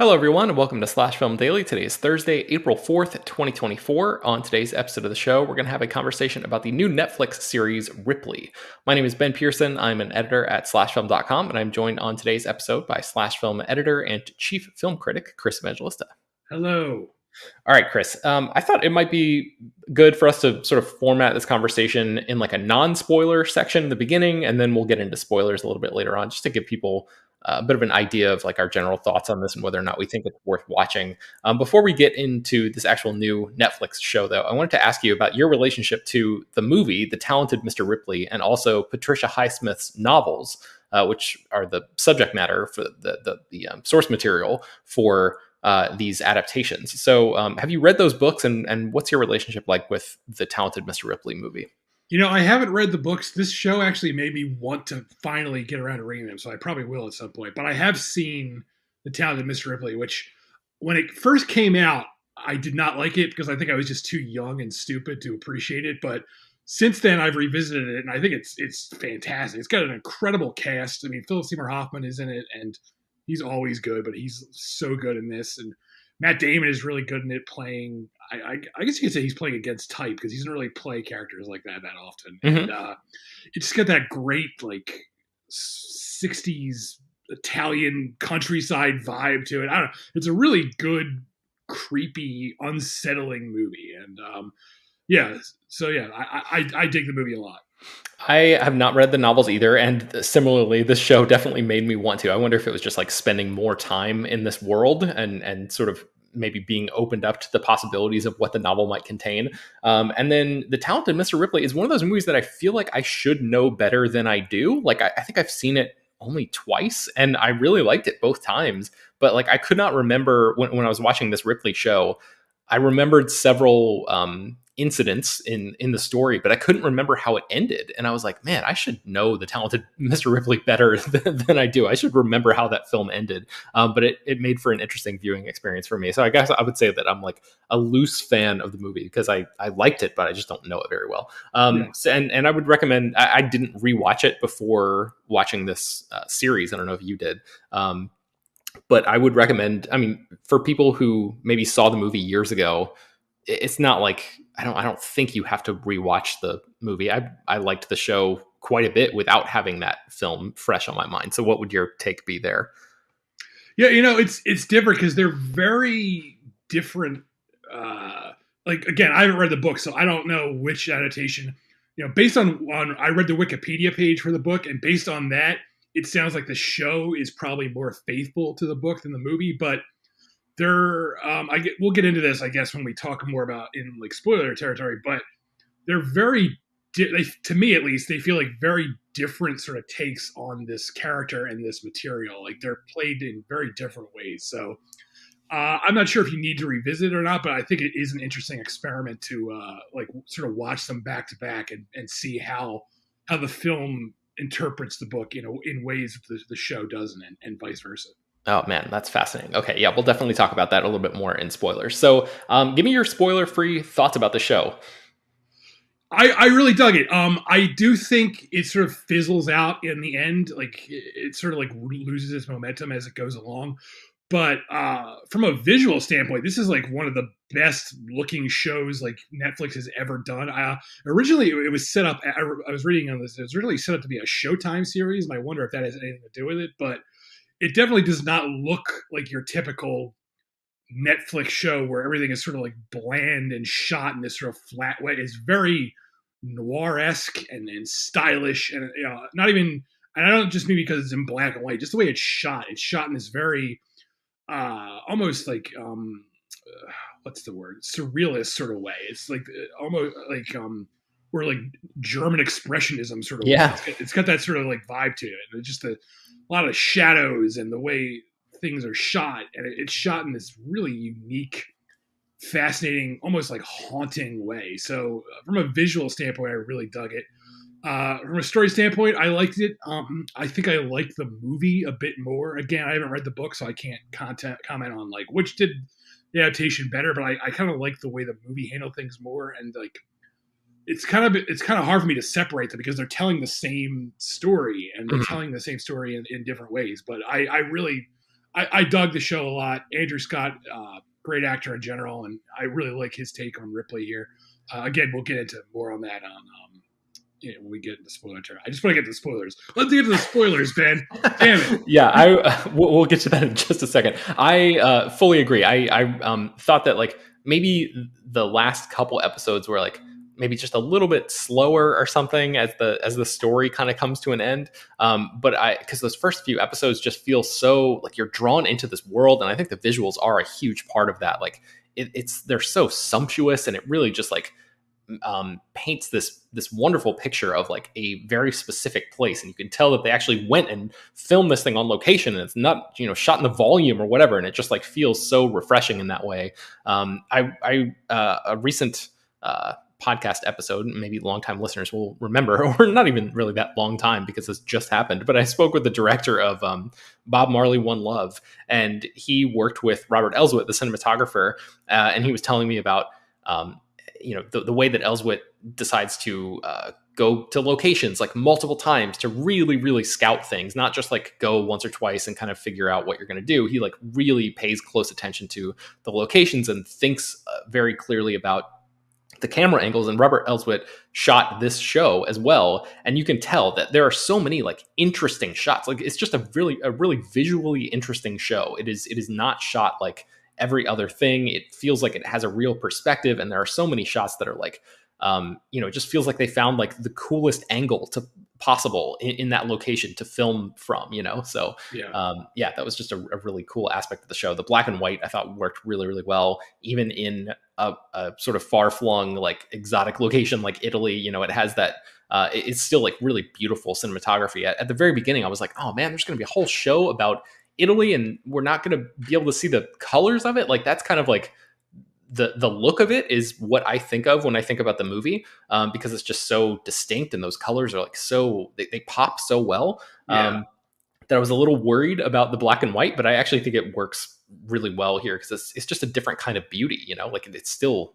Hello, everyone, and welcome to Slash Film Daily. Today is Thursday, April 4th, 2024. On today's episode of the show, we're going to have a conversation about the new Netflix series Ripley. My name is Ben Pearson. I'm an editor at slashfilm.com, and I'm joined on today's episode by Slash Film editor and chief film critic, Chris Evangelista. Hello. All right, Chris. I thought it might be good for us to sort of format this conversation in like a non-spoiler section in the beginning, and then we'll get into spoilers a little bit later on, just to give people a bit of an idea of like our general thoughts on this and whether or not we think it's worth watching. Before we get into this actual new Netflix show, though, I wanted to ask you about your relationship to the movie, The Talented Mr. Ripley, and also Patricia Highsmith's novels, which are the subject matter for the source material for these adaptations. So have you read those books, and what's your relationship like with the Talented Mr. Ripley movie? You know, I haven't read the books. This show actually made me want to finally get around to reading them, so I probably will at some point. But I have seen The Talented Mr. Ripley, which when it first came out, I did not like it because I think I was just too young and stupid to appreciate it. But since then, I've revisited it, and I think it's fantastic. It's got an incredible cast. I mean, Philip Seymour Hoffman is in it, and he's always good, but he's so good in this. And Matt Damon is really good in it playing. I guess you could say he's playing against type because he doesn't really play characters like that often. Mm-hmm. And it just got that great like 60s Italian countryside vibe to it. I don't know. It's a really good, creepy, unsettling movie. And I dig the movie a lot. I have not read the novels either, and similarly, this show definitely made me want to. I wonder if it was just like spending more time in this world and sort of maybe being opened up to the possibilities of what the novel might contain. And then The Talented Mr. Ripley is one of those movies that I feel like I should know better than I do. Like I think I've seen it only twice, and I really liked it both times. But like I could not remember when I was watching this Ripley show. I remembered several incidents in the story, but I couldn't remember how it ended. And I was like, man, I should know The Talented Mr. Ripley better than I do. I should remember how that film ended. But it made for an interesting viewing experience for me. So I guess I would say that I'm like a loose fan of the movie because I liked it, but I just don't know it very well. And I would recommend, I didn't rewatch it before watching this series. I don't know if you did. But I would recommend, I mean, for people who maybe saw the movie years ago, it's not like, I don't think you have to rewatch the movie. I liked the show quite a bit without having that film fresh on my mind. So what would your take be there? Yeah, you know, it's different because they're very different. Like again, I haven't read the book, so I don't know which adaptation. You know, based on I read the Wikipedia page for the book, and based on that, it sounds like the show is probably more faithful to the book than the movie. But we'll get into this, I guess, when we talk more about in like spoiler territory. But they're to me at least, they feel like very different sort of takes on this character and this material. Like they're played in very different ways. So I'm not sure if you need to revisit it or not, but I think it is an interesting experiment to like sort of watch them back to back and see how the film interprets the book, you know, in ways the show doesn't, and vice versa. Oh man, that's fascinating. Okay, yeah, we'll definitely talk about that a little bit more in spoilers. So give me your spoiler-free thoughts about the show. I really dug it. I do think it sort of fizzles out in the end. Like it sort of like loses its momentum as it goes along. But from a visual standpoint, this is like one of the best looking shows like Netflix has ever done. Originally, it was set up. I was reading on this. It was really set up to be a Showtime series, and I wonder if that has anything to do with it. But it definitely does not look like your typical Netflix show where everything is sort of like bland and shot in this sort of flat way. It's very noir-esque and stylish, and you know, not even. And I don't just mean because it's in black and white. Just the way it's shot. It's shot in this very almost like what's the word, surrealist sort of way. It's like almost like or like German expressionism sort of Yeah. way. It's got that sort of like vibe to it, and it's just a lot of shadows and the way things are shot, and it's shot in this really unique, fascinating, almost like haunting way. So from a visual standpoint, I really dug it. From a story standpoint, I liked it. I think I liked the movie a bit more. Again, I haven't read the book, so I can't comment on like which did the adaptation better. But I kind of like the way the movie handled things more, and like it's kind of hard for me to separate them because they're telling the same story and they're telling the same story in different ways. But I really I dug the show a lot. Andrew Scott, great actor in general, and I really like his take on Ripley here. Again, we'll get into more on that when we get into spoiler territory. I just want to get to the spoilers. Let's get to the spoilers, Ben. Damn it. Yeah, we'll get to that in just a second. I fully agree. I thought that like maybe the last couple episodes were like maybe just a little bit slower or something as the story kind of comes to an end. But because those first few episodes just feel so like you're drawn into this world, and I think the visuals are a huge part of that. Like they're so sumptuous, and it really just like paints this wonderful picture of like a very specific place, and you can tell that they actually went and filmed this thing on location, and it's not shot in the volume or whatever, and it just like feels so refreshing in that way. A recent podcast episode, maybe longtime listeners will remember, or not even really that long time because this just happened, but I spoke with the director of Bob Marley One Love, and he worked with Robert Elswit, the cinematographer, and he was telling me about the way that Elswit decides to go to locations like multiple times to really, really scout things, not just like go once or twice and kind of figure out what you're going to do. He like really pays close attention to the locations and thinks very clearly about the camera angles. And Robert Elswit shot this show as well, and you can tell that there are so many like interesting shots. Like it's just a really visually interesting show. It is not shot like every other thing. It feels like it has a real perspective, and there are so many shots that are like it just feels like they found like the coolest angle possible in that location to film from, so that was just a really cool aspect of the show. The black and white I thought worked really, really well, even in a sort of far-flung like exotic location like Italy. It has that it's still like really beautiful cinematography. At the very beginning I was like, oh man, there's going to be a whole show about Italy and we're not going to be able to see the colors of it. Like that's kind of like the look of it is what I think of when I think about the movie, because it's just so distinct and those colors are like so they pop so well. That I was a little worried about the black and white, but I actually think it works really well here because it's just a different kind of beauty, like it's still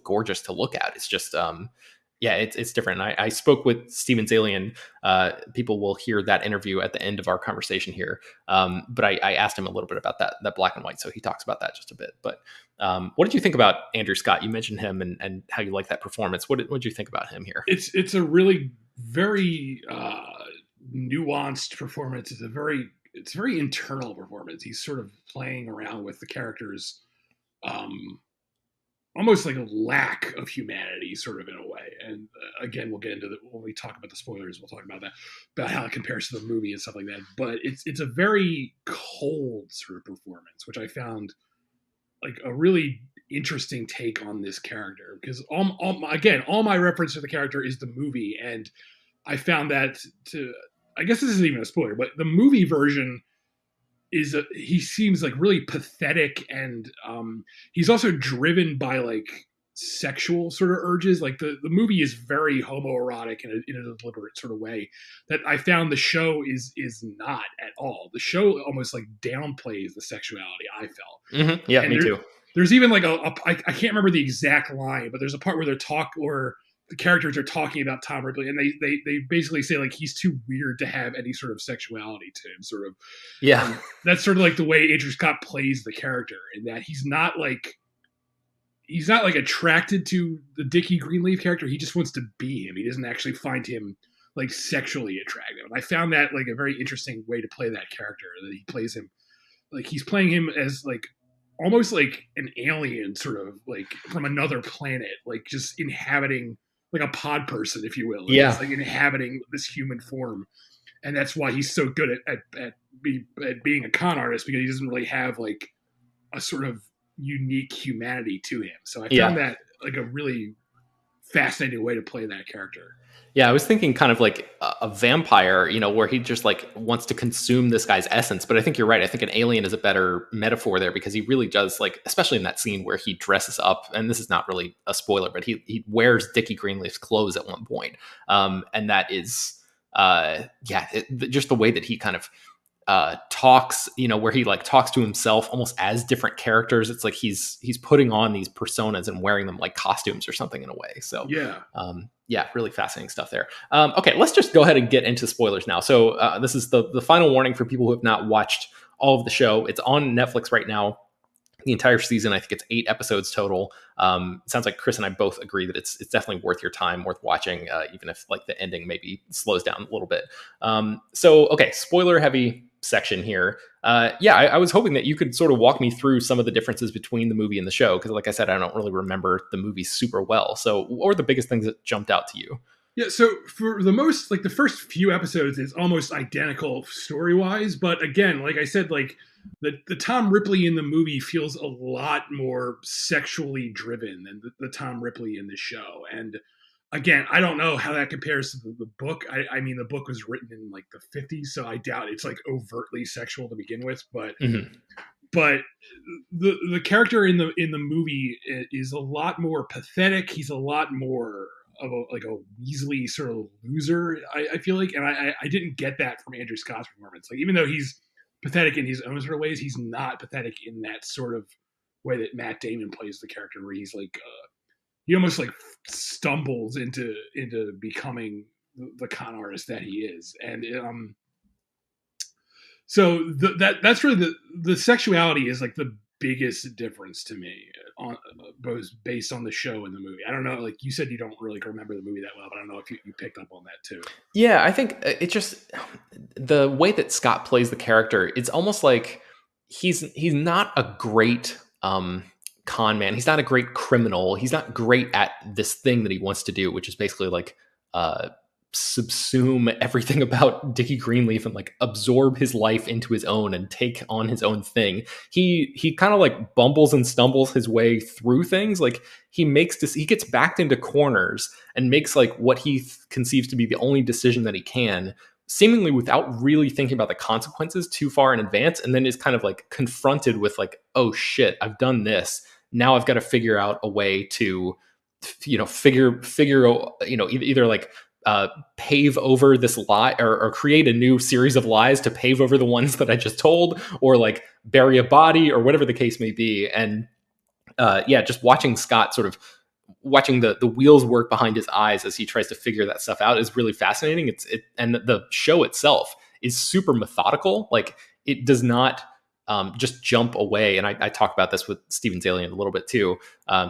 gorgeous to look at. It's just it's different. I spoke with Steven Zaillian. People will hear that interview at the end of our conversation here. But I asked him a little bit about that black and white, so he talks about that just a bit. But what did you think about Andrew Scott? You mentioned him and how you like that performance. What did you think about him here? It's a really very nuanced performance. It's a very internal performance. He's sort of playing around with the characters. Almost like a lack of humanity, sort of in a way. And again, we'll get into when we talk about the spoilers, we'll talk about that, about how it compares to the movie and stuff like that. But it's a very cold sort of performance, which I found like a really interesting take on this character. Because all my reference to the character is the movie, and I found that I guess this isn't even a spoiler, but the movie version he seems like really pathetic, and he's also driven by like sexual sort of urges. Like the movie is very homoerotic in a deliberate sort of way that I found the show is not at all. The show almost like downplays the sexuality, I felt. Mm-hmm. Yeah, me too. There's even like I can't remember the exact line, but there's a part where the characters are talking about Tom Ripley, and they basically say like he's too weird to have any sort of sexuality to him, sort of. Yeah, that's sort of like the way Andrew Scott plays the character, in that he's not like attracted to the Dickie Greenleaf character. He just wants to be him. He doesn't actually find him like sexually attractive. And I found that like a very interesting way to play that character, that he plays him like he's playing him as like almost like an alien, sort of like from another planet, like just inhabiting, like a pod person, if you will. It's like inhabiting this human form. And that's why he's so good at being a con artist, because he doesn't really have like a sort of unique humanity to him. So I found that like a really fascinating way to play that character. Yeah, I was thinking kind of like a vampire, where he just like wants to consume this guy's essence. But I think you're right. I think an alien is a better metaphor there, because he really does, like, especially in that scene where he dresses up, and this is not really a spoiler, but he wears Dickie Greenleaf's clothes at one point. And that is, just the way that he kind of talks, where he like talks to himself almost as different characters. It's like he's putting on these personas and wearing them like costumes or something in a way. So really fascinating stuff there. Okay, let's just go ahead and get into spoilers now. So this is the final warning for people who have not watched all of the show. It's on Netflix right now. The entire season, I think it's 8 episodes total. It sounds like Chris and I both agree that it's definitely worth your time, worth watching, even if like the ending maybe slows down a little bit. So, okay, spoiler heavy section here. I was hoping that you could sort of walk me through some of the differences between the movie and the show, because like I said, I don't really remember the movie super well. So what were the biggest things that jumped out to you? Yeah, so for the most, like the first few episodes is almost identical story-wise, but again, like I said, like the Tom Ripley in the movie feels a lot more sexually driven than the Tom Ripley in the show. And again, I don't know how that compares to the book. I mean, the book was written in like the 50s, so I doubt it's like overtly sexual to begin with, but but the character in the movie is a lot more pathetic. He's a lot more of a Weasley sort of loser, I feel like, and I didn't get that from Andrew Scott's performance. Like, even though he's pathetic in his own sort of ways, he's not pathetic in that sort of way that Matt Damon plays the character, where he's like he almost like stumbles into becoming the con artist that he is. And so that's really the sexuality is like the biggest difference to me on both based on the show and the movie. I don't know, like you said, you don't really remember the movie that well, but I don't know if you picked up on that too. Yeah, I think it's just the way that Scott plays the character. It's almost like he's not a great con man. He's not a great criminal. He's not great at this thing that he wants to do, which is basically like subsume everything about Dickie Greenleaf and like absorb his life into his own and take on his own thing. He kind of like bumbles and stumbles his way through things. Like he gets backed into corners and makes like what he conceives to be the only decision that he can, seemingly without really thinking about the consequences too far in advance, and then is kind of like confronted with like, oh shit, I've done this. Now I've got to figure out a way to, figure, either like pave over this lie or create a new series of lies to pave over the ones that I just told, or like bury a body or whatever the case may be. And just watching Scott sort of watching the wheels work behind his eyes as he tries to figure that stuff out is really fascinating. And the show itself is super methodical. Like it does not just jump away. And I talk about this with Steven Zaillian a little bit too.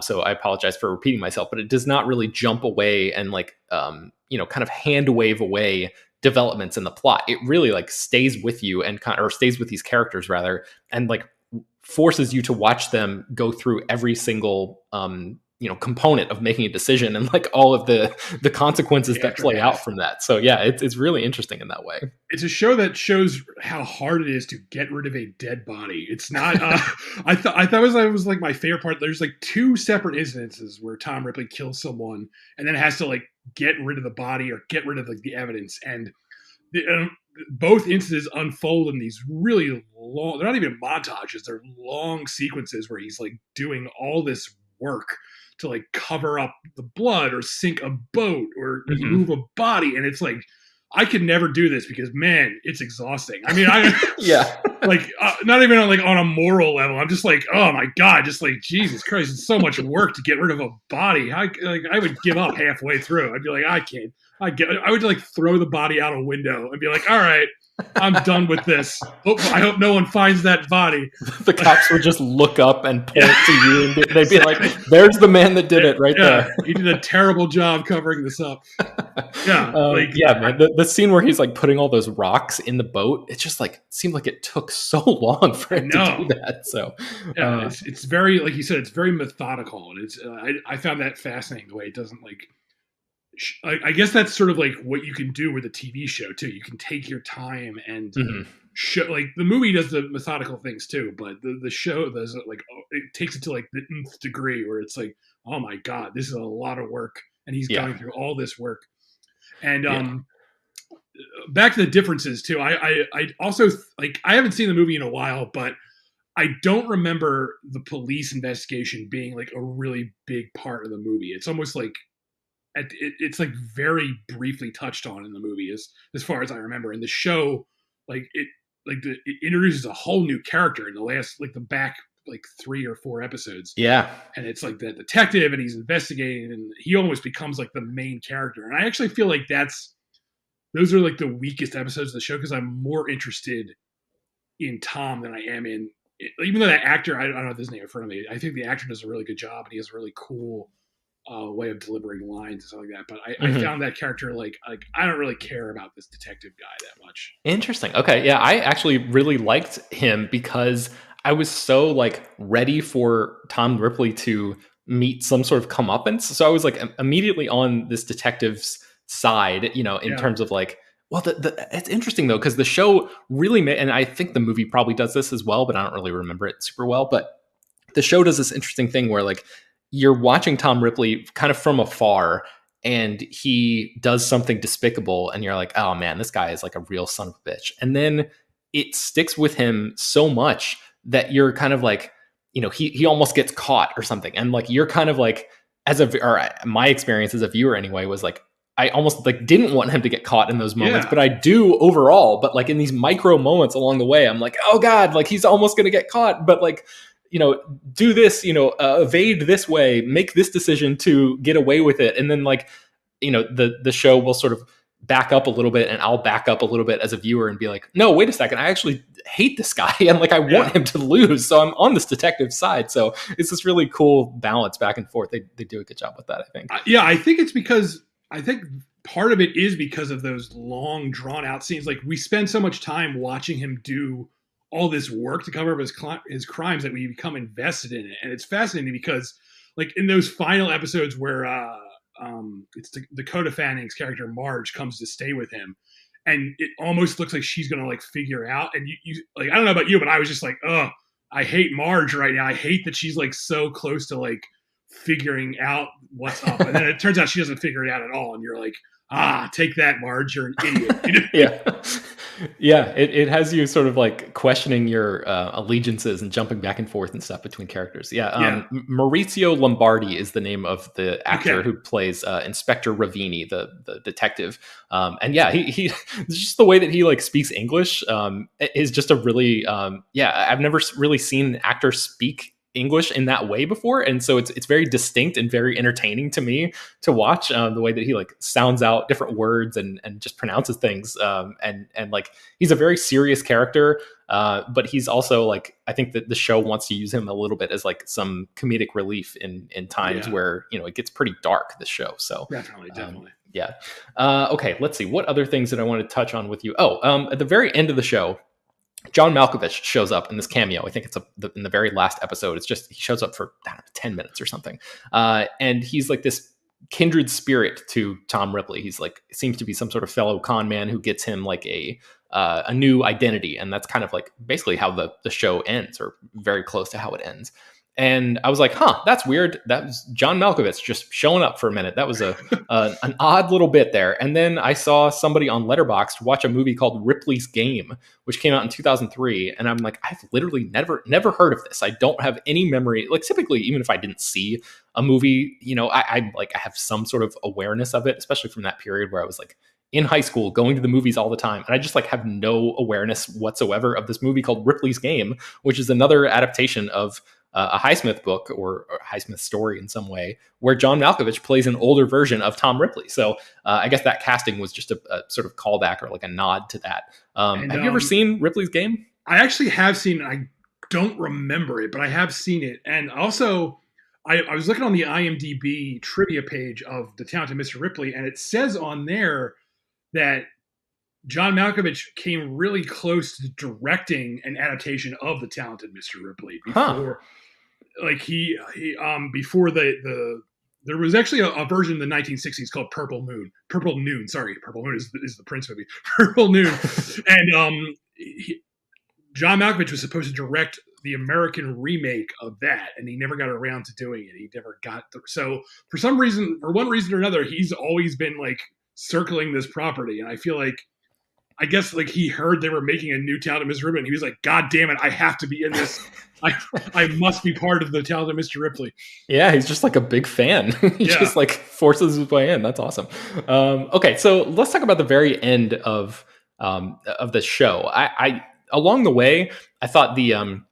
So I apologize for repeating myself, but it does not really jump away and like, kind of hand wave away developments in the plot. It really like stays with you and or stays with these characters rather, and like forces you to watch them go through every single, component of making a decision and like all of the consequences that play out from that. So yeah, it's really interesting in that way. It's a show that shows how hard it is to get rid of a dead body. It's not, I thought it was like my favorite part. There's like 2 separate incidences where Tom Ripley kills someone and then has to like get rid of the body or get rid of like the evidence. And both instances unfold in these really long, they're not even montages, they're long sequences where he's like doing all this work to like cover up the blood or sink a boat or move a body. And it's like, I could never do this because man, it's exhausting. I mean, yeah, like not even on a moral level. I'm just like, oh my God, just like Jesus Christ, it's so much work to get rid of a body. I would give up halfway through. I'd be like, I can't. I would like throw the body out a window and be like, all right, I'm done with this. I hope no one finds that body. The cops would just look up and point to you, and they'd be like, "There's the man that did it, right there." He did a terrible job covering this up. Yeah, man. The scene where he's like putting all those rocks in the boat, it just like seemed like it took so long for him to do that. So yeah, it's very, like you said, it's very methodical, and it's I found that fascinating the way it doesn't like. I guess that's sort of like what you can do with a TV show too. You can take your time and show, like the movie does the methodical things too, but the show does like, it takes it to like the nth degree where it's like, oh my God, this is a lot of work, and he's going through all this work. And back to the differences too. I also like, I haven't seen the movie in a while, but I don't remember the police investigation being like a really big part of the movie. It's almost like it's like very briefly touched on in the movie as far as I remember. In the show, like it introduces a whole new character in the last, like the back like 3 or 4 episodes. Yeah. And it's like the detective and he's investigating and he almost becomes like the main character. And I actually feel like those are like the weakest episodes of the show because I'm more interested in Tom than I am in, even though that actor, I don't know his name in front of me. I think the actor does a really good job, and he has a really cool way of delivering lines and stuff like that. But I found that character like I don't really care about this detective guy that much. Interesting. Okay, yeah, I actually really liked him because I was so like ready for Tom Ripley to meet some sort of comeuppance. So I was like immediately on this detective's side, in terms of like, well, it's interesting though, because the show really made, and I think the movie probably does this as well, but I don't really remember it super well. But the show does this interesting thing where like you're watching Tom Ripley kind of from afar, and he does something despicable, and you're like, oh man, this guy is like a real son of a bitch. And then it sticks with him so much that you're kind of like, he almost gets caught or something. And like, you're kind of like, or my experience as a viewer anyway, was like, I almost like didn't want him to get caught in those moments, but I do overall. But like in these micro moments along the way, I'm like, oh God, like he's almost going to get caught. But like, do this, evade this way, make this decision to get away with it. And then like, the show will sort of back up a little bit, and I'll back up a little bit as a viewer and be like, no, wait a second, I actually hate this guy. And like, I want him to lose. So I'm on this detective side. So it's this really cool balance back and forth. They do a good job with that, I think. I think it's because I think part of it is because of those long drawn out scenes. Like we spend so much time watching him do all this work to cover up his crimes that we become invested in it. And it's fascinating because like in those final episodes where it's Dakota Fanning's character Marge comes to stay with him, and it almost looks like she's gonna like figure out, and you like, I don't know about you, but I was just like, oh, I hate Marge right now. I hate that she's like so close to like figuring out what's up, and then it turns out she doesn't figure it out at all, and you're like, take that, Marge, you're an idiot. Yeah, it has you sort of like questioning your allegiances and jumping back and forth and stuff between characters. Maurizio Lombardi is the name of the actor who plays Inspector Ravini, the detective. And yeah, he just the way that he like speaks English is just a really I've never really seen an actor speak English in that way before, and so it's very distinct and very entertaining to me to watch the way that he like sounds out different words and just pronounces things, and like he's a very serious character, but he's also like, I think that the show wants to use him a little bit as like some comedic relief in times where it gets pretty dark, this show. So definitely okay, let's see what other things that I want to touch on with you. At the very end of the show, John Malkovich shows up in this cameo. I think it's in the very last episode. It's just, he shows up for 10 minutes or something. And he's like this kindred spirit to Tom Ripley. He's like, seems to be some sort of fellow con man who gets him like a new identity. And that's kind of like basically how the show ends, or very close to how it ends. And I was like, that's weird. That was John Malkovich just showing up for a minute. That was an odd little bit there. And then I saw somebody on Letterboxd watch a movie called Ripley's Game, which came out in 2003. And I'm like, I've literally never heard of this. I don't have any memory. Like typically, even if I didn't see a movie, I have some sort of awareness of it, especially from that period where I was like in high school going to the movies all the time. And I just like have no awareness whatsoever of this movie called Ripley's Game, which is another adaptation of a Highsmith book or a Highsmith story in some way, where John Malkovich plays an older version of Tom Ripley. So I guess that casting was just a sort of callback or like a nod to that. Have you ever seen Ripley's Game? I actually have seen it. I don't remember it, but I have seen it. And also, I was looking on the IMDb trivia page of The Talented Mr. Ripley, and it says on there that John Malkovich came really close to directing an adaptation of The Talented Mr. Ripley before. Like he before there was actually a version in the 1960s called Purple Noon. Purple Noon is the Prince movie. Purple Noon. And John Malkovich was supposed to direct the American remake of that, and he never got around to doing it. He never got so for some reason, for one reason or another, he's always been like circling this property. And I feel like, I guess like he heard they were making a new Talented Mr. Ripley, and he was like, God damn it, I have to be in this. I must be part of the Talented Mr. Ripley. Yeah, he's just like a big fan. He just like forces his way in. That's awesome. Okay, so let's talk about the very end of the show. I along the way, I thought the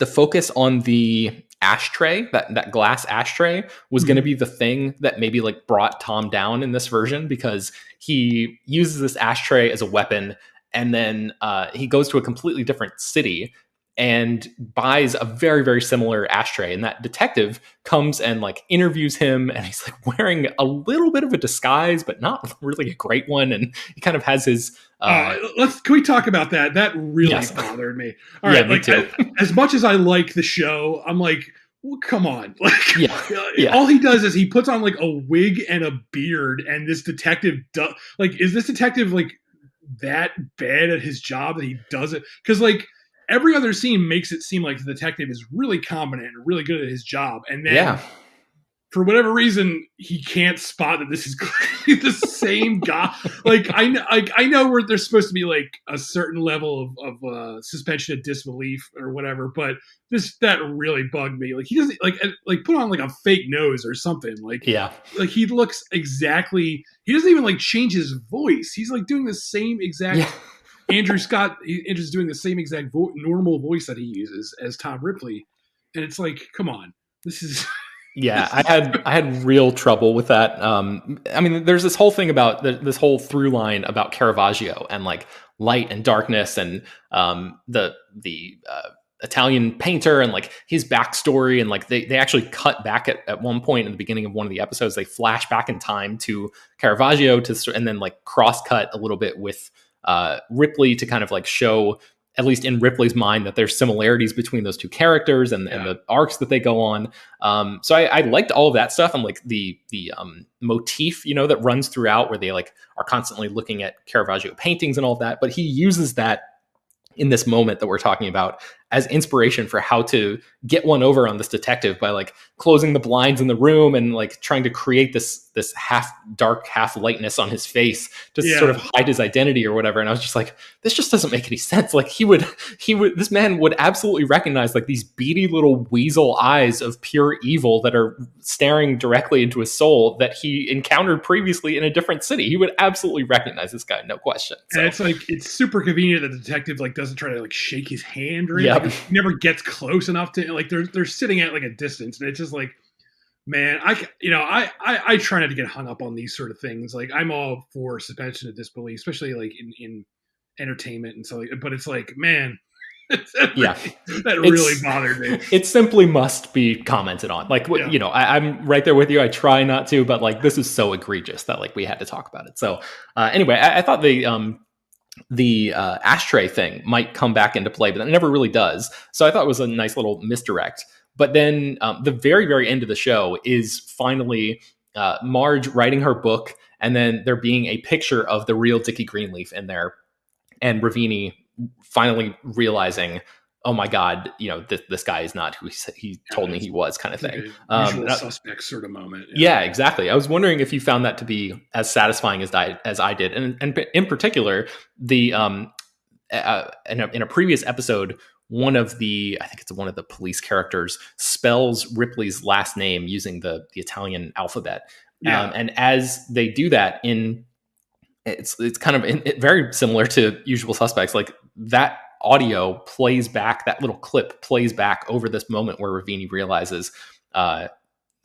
focus on the ashtray, that glass ashtray, was going to be the thing that maybe like brought Tom down in this version, because he uses this ashtray as a weapon, and then he goes to a completely different city and buys a very, very similar ashtray. And that detective comes and like interviews him, and he's like wearing a little bit of a disguise, but not really a great one. And he kind of has his. Can we talk about that? That really bothered me. All right, me too. As much as I like the show, I'm like, well, come on. Like, yeah. All he does is he puts on like a wig and a beard, and this detective is this detective like that bad at his job that he does it? Because like every other scene makes it seem like the detective is really competent and really good at his job, and then for whatever reason he can't spot that this is clearly the same guy. Like I know where there's supposed to be like a certain level of suspension of disbelief or whatever, but that really bugged me. Like he doesn't like put on like a fake nose or something. Like he looks exactly. He doesn't even like change his voice. He's like doing the same exact. Yeah. Andrew's doing the same exact normal voice that he uses as Tom Ripley, and it's like, come on, this is. Yeah, I had real trouble with that. I mean, there's this whole thing about this whole through line about Caravaggio and like light and darkness, and the Italian painter and like his backstory, and like they actually cut back at one point in the beginning of one of the episodes. They flash back in time to Caravaggio and then like cross cut a little bit with Ripley to kind of like show, at least in Ripley's mind, that there's similarities between those two characters and the arcs that they go on. So I liked all of that stuff. I'm like the motif, that runs throughout, where they like are constantly looking at Caravaggio paintings and all of that. But he uses that in this moment that we're talking about as inspiration for how to get one over on this detective by like closing the blinds in the room and like trying to create this half dark, half lightness on his face to sort of hide his identity or whatever. And I was just like, this just doesn't make any sense. Like this man would absolutely recognize like these beady little weasel eyes of pure evil that are staring directly into his soul that he encountered previously in a different city. He would absolutely recognize this guy, no question. So. And it's like, it's super convenient that the detective like doesn't try to like shake his hand or anything. He never gets close enough to like they're sitting at like a distance, and it's just like, man, I try not to get hung up on these sort of things. Like I'm all for suspension of disbelief, especially like in entertainment and so like, but it's like, man, that really bothered me. It simply must be commented on. Like, I'm right there with you. I try not to, but like this is so egregious that like we had to talk about it. So anyway, I thought the ashtray thing might come back into play, but it never really does. So I thought it was a nice little misdirect. But then the very, very end of the show is finally Marge writing her book, and then there being a picture of the real Dickie Greenleaf in there, and Ravini finally realizing, oh my God, this guy is not who he told me he was, kind of thing. Usual suspect sort of moment. Yeah, exactly. I was wondering if you found that to be as satisfying as I did. And in particular, in a previous episode, one of the police characters spells Ripley's last name using the Italian alphabet. And as they do that it's kind of very similar to Usual Suspects. Like that audio plays back, that little clip plays back over this moment where Ravini realizes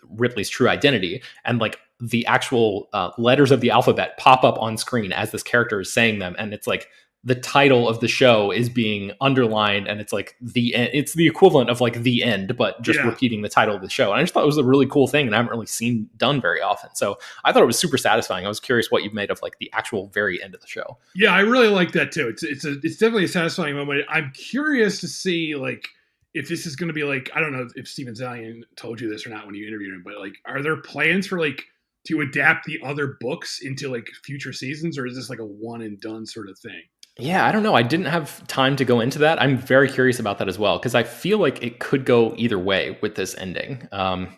Ripley's true identity, and like the actual letters of the alphabet pop up on screen as this character is saying them, and it's like the title of the show is being underlined, and it's like the end. It's the equivalent of like the end, but just repeating the title of the show. And I just thought it was a really cool thing, and I haven't really seen done very often. So I thought it was super satisfying. I was curious what you've made of like the actual very end of the show. Yeah, I really like that too. It's definitely a satisfying moment. I'm curious to see like if this is going to be like, I don't know if Steven Zaillian told you this or not when you interviewed him, but like, are there plans for like to adapt the other books into like future seasons, or is this like a one and done sort of thing? Yeah, I don't know. I didn't have time to go into that. I'm very curious about that as well, because I feel like it could go either way with this ending.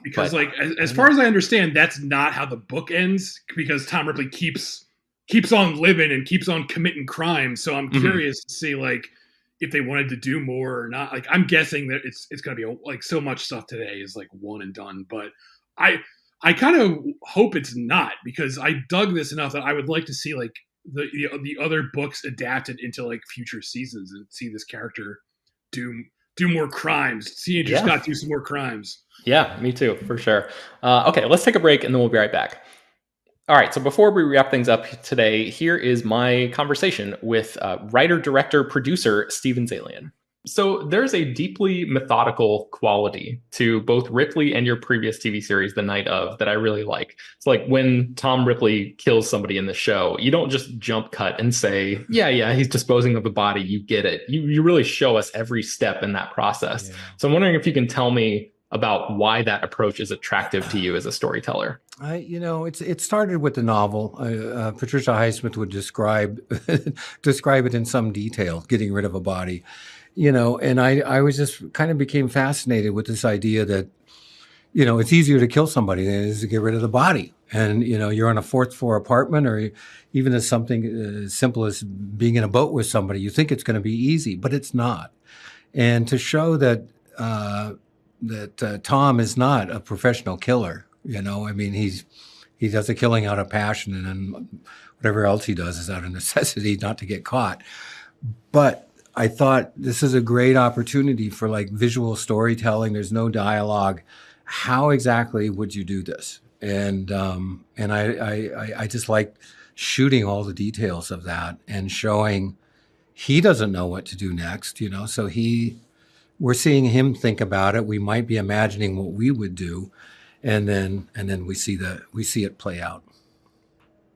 Because like, as far as I understand, that's not how the book ends, because Tom Ripley keeps on living and keeps on committing crimes. So I'm curious to see like if they wanted to do more or not. Like I'm guessing that it's going to be like so much stuff today is like one and done. But I kind of hope it's not, because I dug this enough that I would like to see like the other books adapted into like future seasons and see this character do more crimes. See Andrew Scott do some more crimes. Yeah, me too, for sure. Okay, let's take a break and then we'll be right back. All right, so before we wrap things up today, here is my conversation with writer, director, producer Steven Zaillian. So there's a deeply methodical quality to both Ripley and your previous TV series, The Night Of, that I really like. It's like when Tom Ripley kills somebody in the show, you don't just jump cut and say, yeah, he's disposing of a body. You get it. You really show us every step in that process. Yeah. So I'm wondering if you can tell me about why that approach is attractive to you as a storyteller. It started with the novel. Patricia Highsmith would describe it in some detail, getting rid of a body. And I was just kind of became fascinated with this idea that, it's easier to kill somebody than it is to get rid of the body. And, you're on a fourth floor apartment, or even as something as simple as being in a boat with somebody, you think it's going to be easy, but it's not. And to show that, Tom is not a professional killer, he does the killing out of passion, and then whatever else he does is out of necessity not to get caught. But I thought this is a great opportunity for like visual storytelling. There's no dialogue. How exactly would you do this? And I just like shooting all the details of that and showing he doesn't know what to do next, so we're seeing him think about it. We might be imagining what we would do, and then we see it play out.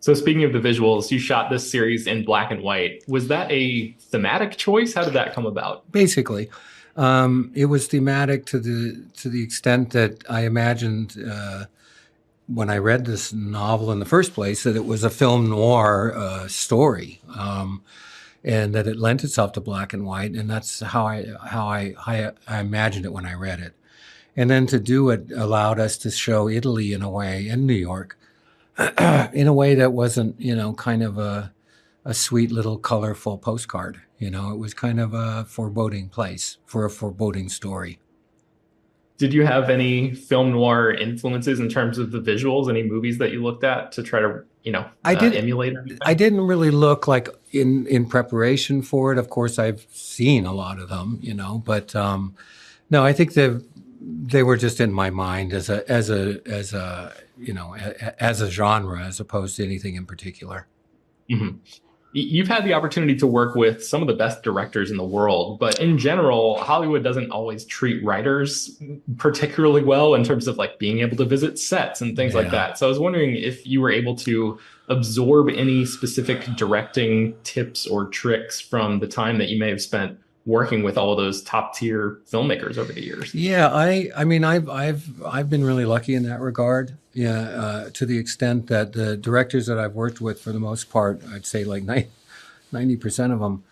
So speaking of the visuals, you shot this series in black and white. Was that a thematic choice? How did that come about? Basically, it was thematic to the extent that I imagined when I read this novel in the first place that it was a film noir story, and that it lent itself to black and white, and that's how I imagined it when I read it. And then to do it allowed us to show Italy in a way, and New York, in a way that wasn't, kind of a sweet little colorful postcard. It was kind of a foreboding place for a foreboding story. Did you have any film noir influences in terms of the visuals? Any movies that you looked at to try to, emulate anything? I didn't really look like in preparation for it. Of course, I've seen a lot of them, but no, I think they were just in my mind as a genre as opposed to anything in particular. Mm-hmm. You've had the opportunity to work with some of the best directors in the world, but in general, Hollywood doesn't always treat writers particularly well in terms of like being able to visit sets and things like that. So I was wondering if you were able to absorb any specific directing tips or tricks from the time that you may have spent working with all of those top tier filmmakers over the years. Yeah, I've been really lucky in that regard. Yeah, to the extent that the directors that I've worked with, for the most part, I'd say like 90% of them,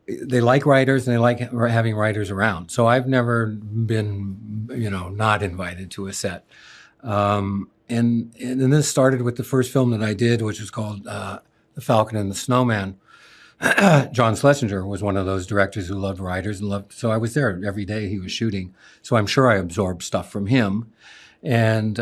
they like writers and they like having writers around. So I've never been, not invited to a set. And this started with the first film that I did, which was called The Falcon and the Snowman. John Schlesinger was one of those directors who loved writers so I was there every day he was shooting. So I'm sure I absorbed stuff from him. And,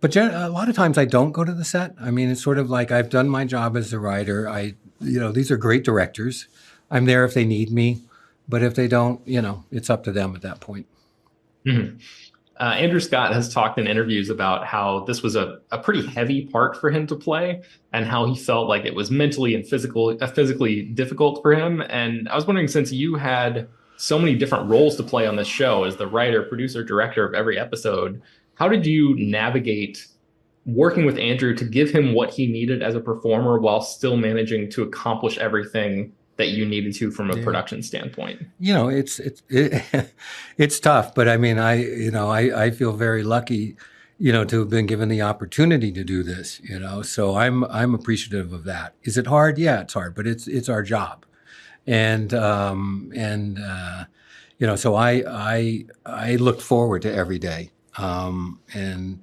but a lot of times I don't go to the set. It's sort of like I've done my job as a writer. These are great directors. I'm there if they need me, but if they don't, it's up to them at that point. Mm-hmm. Andrew Scott has talked in interviews about how this was a pretty heavy part for him to play and how he felt like it was mentally and physically difficult for him. And I was wondering, since you had so many different roles to play on this show as the writer, producer, director of every episode, how did you navigate working with Andrew to give him what he needed as a performer while still managing to accomplish everything that you needed to from a production standpoint? It's tough, but I feel very lucky, to have been given the opportunity to do this, so I'm appreciative of that. Is it hard? Yeah, it's hard, but it's our job. And so I looked forward to every day, and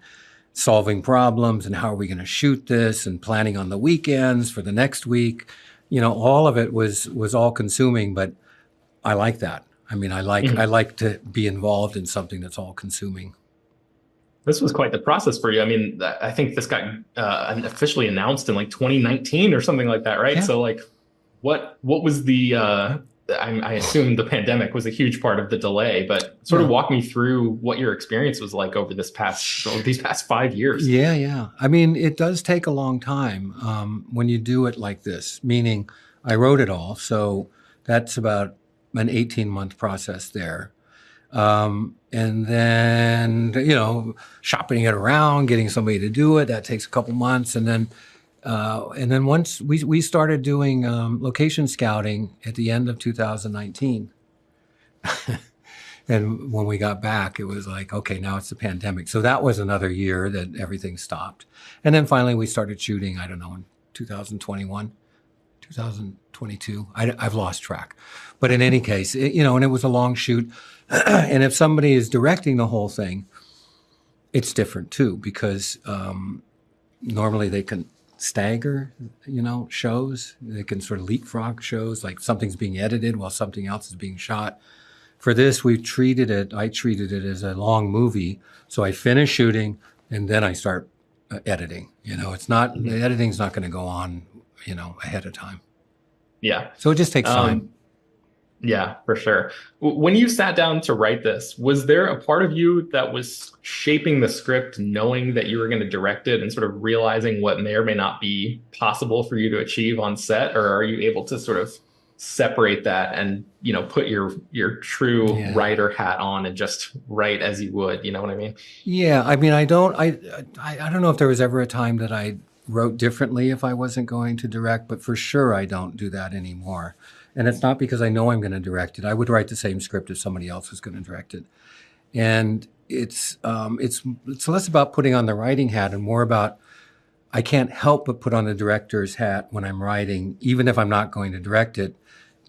solving problems and how are we going to shoot this and planning on the weekends for the next week. All of it was all consuming, but I like that. I like to be involved in something that's all consuming. This was quite the process for you. I think this got officially announced in like 2019 or something like that, right? Yeah. So like, what was the I assume the pandemic was a huge part of the delay, but sort of walk me through what your experience was like over these past 5 years. Yeah, yeah. I mean, it does take a long time when you do it like this, meaning I wrote it all. So that's about an 18-month process there. And then, shopping it around, getting somebody to do it, that takes a couple months. And then once we started doing location scouting at the end of 2019. And when we got back, it was like, okay, now it's the pandemic. So that was another year that everything stopped. And then finally we started shooting, I don't know, in 2021, 2022. I've lost track. But in any case, and it was a long shoot. And if somebody is directing the whole thing, it's different too, because normally they can stagger, shows. They can sort of leapfrog shows, like something's being edited while something else is being shot. For this, I treated it as a long movie. So I finish shooting and then I start editing. It's not, the editing's not going to go on, ahead of time. Yeah. So it just takes time. Yeah, for sure. When you sat down to write this, was there a part of you that was shaping the script, knowing that you were going to direct it and sort of realizing what may or may not be possible for you to achieve on set? Or are you able to sort of separate that and, put your true writer hat on and just write as you would, you know what I mean? Yeah. I mean, I don't know if there was ever a time that I wrote differently if I wasn't going to direct, but for sure I don't do that anymore. And it's not because I know I'm going to direct it. I would write the same script if somebody else was going to direct it. And it's less about putting on the writing hat and more about, I can't help but put on the director's hat when I'm writing, even if I'm not going to direct it,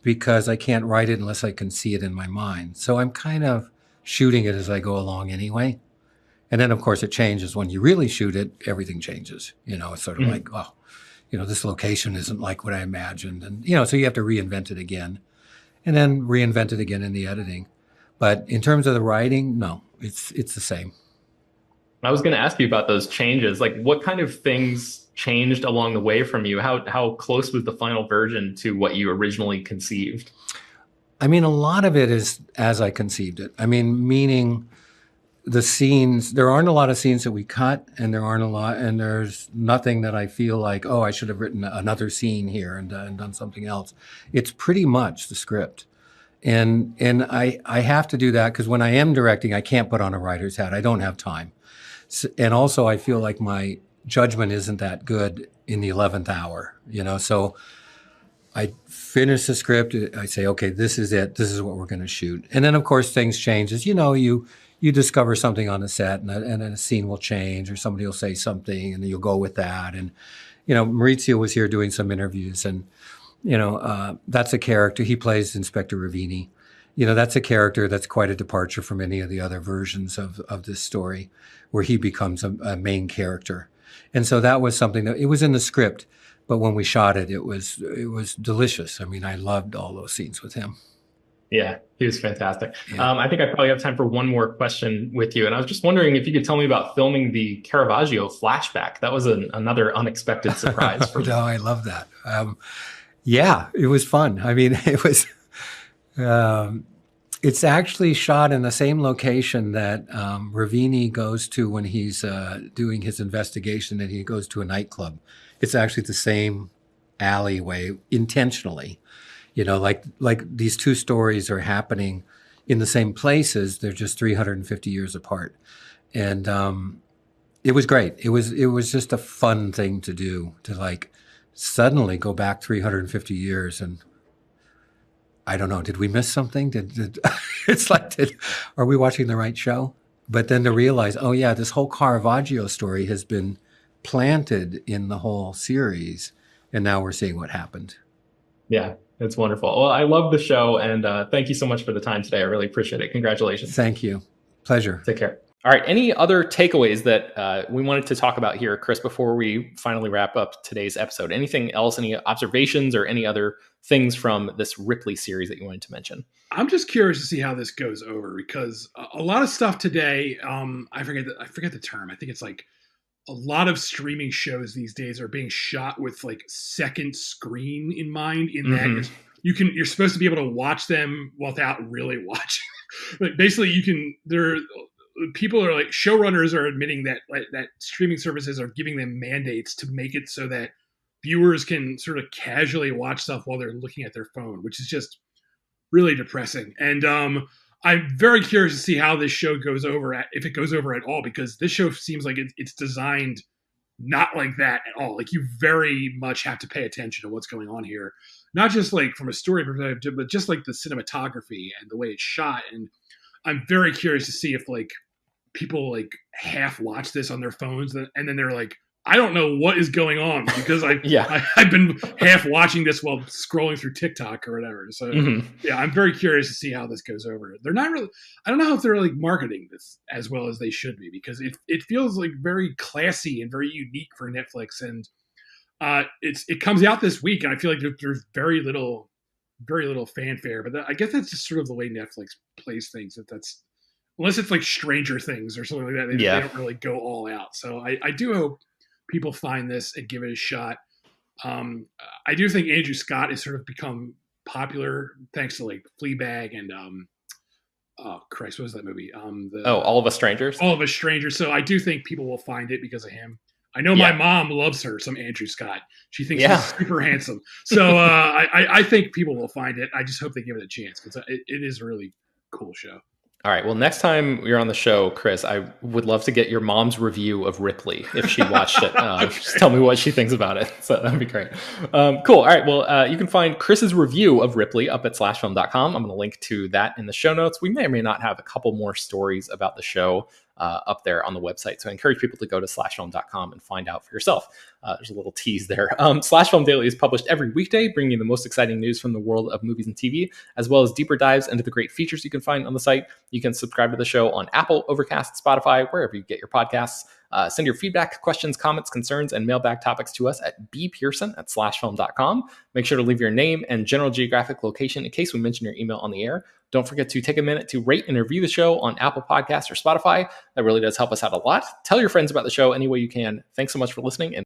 because I can't write it unless I can see it in my mind. So I'm kind of shooting it as I go along anyway. And then, of course, it changes. When you really shoot it, everything changes. It's sort of like, oh, this location isn't like what I imagined. And, so you have to reinvent it again and then reinvent it again in the editing. But in terms of the writing, no, it's the same. I was going to ask you about those changes. Like, what kind of things changed along the way from you? How close was the final version to what you originally conceived? I mean, a lot of it is as I conceived it. I mean, meaning the scenes, there aren't a lot of scenes that we cut, and there's nothing that I feel like, oh, I should have written another scene here and done something else. It's pretty much the script. And I have to do that because when I am directing, I can't put on a writer's hat. I don't have time. And also I feel like my judgment isn't that good in the 11th hour, so I finish the script. I say, okay, this is it. This is what we're going to shoot. And then of course things change as, you discover something on the set and then a scene will change or somebody will say something and then you'll go with that. And, Maurizio was here doing some interviews and, that's a character. He plays Inspector Ravini. That's a character that's quite a departure from any of the other versions of this story where he becomes a main character. And so that was something that it was in the script, but when we shot it, it was delicious. I mean, I loved all those scenes with him. Yeah, he was fantastic. Yeah. I think I probably have time for one more question with you. And I was just wondering if you could tell me about filming the Caravaggio flashback. That was another unexpected surprise for me. No, I love that. Yeah, it was fun. I mean, it was... it's actually shot in the same location that Ravini goes to when he's doing his investigation, and he goes to a nightclub. It's actually the same alleyway intentionally. Like these two stories are happening in the same places. They're just 350 years apart. And it was great. It was just a fun thing to do, to like suddenly go back 350 years and I don't know. Did we miss something? It's like, are we watching the right show? But then to realize, oh yeah, this whole Caravaggio story has been planted in the whole series, and now we're seeing what happened. Yeah, it's wonderful. Well, I love the show, and thank you so much for the time today. I really appreciate it. Congratulations. Thank you. Pleasure. Take care. All right. Any other takeaways that we wanted to talk about here, Chris, before we finally wrap up today's episode? Anything else, any observations or any other things from this Ripley series that you wanted to mention? I'm just curious to see how this goes over, because a lot of stuff today, I forget the term. I think it's like a lot of streaming shows these days are being shot with like second screen in mind, in that you're supposed to be able to watch them without really watching. Like basically, people are like showrunners are admitting that that streaming services are giving them mandates to make it so that viewers can sort of casually watch stuff while they're looking at their phone, which is just really depressing. And I'm very curious to see how this show goes over if it goes over at all, because this show seems like it's designed not like that at all. Like you very much have to pay attention to what's going on here, not just like from a story perspective, but just like the cinematography and the way it's shot. And I'm very curious to see if like people like half watch this on their phones and then they're like, I don't know what is going on because I've been half watching this while scrolling through TikTok or whatever. So yeah, I'm very curious to see how this goes over. They're not really, I don't know if they're like marketing this as well as they should be, because it feels like very classy and very unique for Netflix. And it comes out this week, and I feel like there's very little fanfare, but I guess that's just sort of the way Netflix plays things. That's unless it's like Stranger Things or something like that, they don't really go all out. So I do hope people find this and give it a shot. I do think Andrew Scott has sort of become popular thanks to like Fleabag and oh Christ, what was that movie? All of Us Strangers. All of Us Strangers. So I do think people will find it because of him. I know my mom loves some Andrew Scott. She thinks he's super handsome. So I think people will find it. I just hope they give it a chance because it is a really cool show. All right. Well, next time you're on the show, Chris, I would love to get your mom's review of Ripley if she watched it. Okay. Just tell me what she thinks about it. So that'd be great. Cool. All right. Well, you can find Chris's review of Ripley up at slashfilm.com. I'm going to link to that in the show notes. We may or may not have a couple more stories about the show up there on the website. So I encourage people to go to slashfilm.com and find out for yourself. There's a little tease there. Slash Film Daily is published every weekday, bringing you the most exciting news from the world of movies and TV, as well as deeper dives into the great features you can find on the site. You can subscribe to the show on Apple, Overcast, Spotify, wherever you get your podcasts. Send your feedback, questions, comments, concerns, and mailbag topics to us at bpearson@slashfilm.com. Make sure to leave your name and general geographic location in case we mention your email on the air. Don't forget to take a minute to rate and review the show on Apple Podcasts or Spotify. That really does help us out a lot. Tell your friends about the show any way you can. Thanks so much for listening. And